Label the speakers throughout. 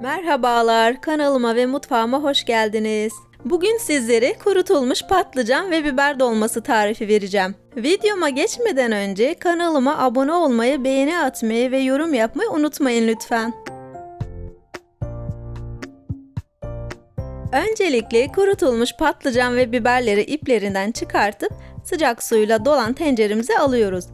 Speaker 1: Merhabalar, kanalıma ve mutfağıma hoş geldiniz. Bugün sizlere kurutulmuş patlıcan ve biber dolması tarifi vereceğim. Videoma geçmeden önce kanalıma abone olmayı, beğeni atmayı ve yorum yapmayı unutmayın lütfen. Öncelikle kurutulmuş patlıcan ve biberleri iplerinden çıkartıp sıcak suyla dolan tenceremize alıyoruz.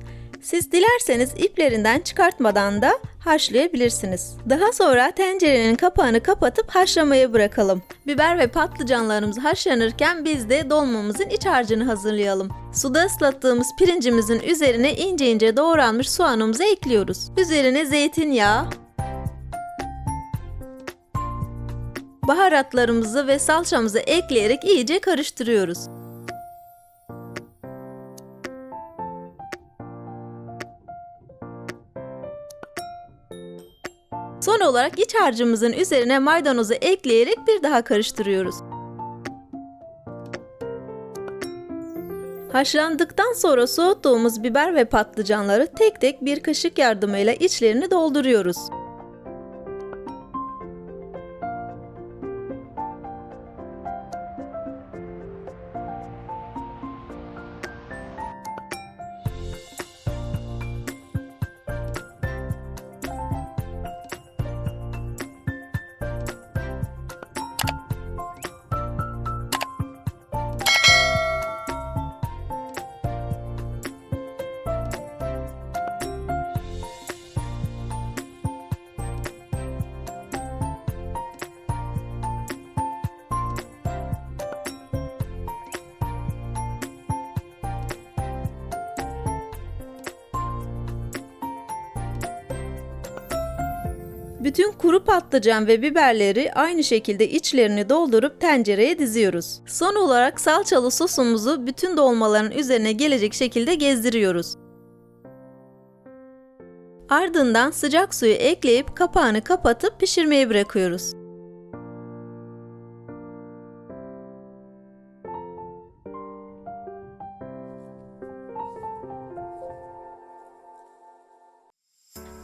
Speaker 1: Siz dilerseniz iplerinden çıkartmadan da haşlayabilirsiniz. Daha sonra tencerenin kapağını kapatıp haşlamaya bırakalım. Biber ve patlıcanlarımız haşlanırken biz de dolmamızın iç harcını hazırlayalım. Suda ıslattığımız pirincimizin üzerine ince ince doğranmış soğanımızı ekliyoruz. Üzerine zeytinyağı, baharatlarımızı ve salçamızı ekleyerek iyice karıştırıyoruz. Son olarak iç harcımızın üzerine maydanozu ekleyerek bir daha karıştırıyoruz. Haşlandıktan sonra soğuttuğumuz biber ve patlıcanları tek tek bir kaşık yardımıyla içlerini dolduruyoruz. Bütün kuru patlıcan ve biberleri aynı şekilde içlerini doldurup tencereye diziyoruz. Son olarak salçalı sosumuzu bütün dolmaların üzerine gelecek şekilde gezdiriyoruz. Ardından sıcak suyu ekleyip kapağını kapatıp pişirmeye bırakıyoruz.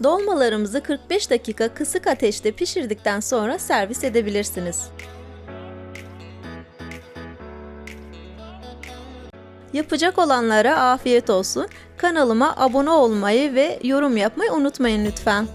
Speaker 1: Dolmalarımızı 45 dakika kısık ateşte pişirdikten sonra servis edebilirsiniz. Yapacak olanlara afiyet olsun. Kanalıma abone olmayı ve yorum yapmayı unutmayın lütfen.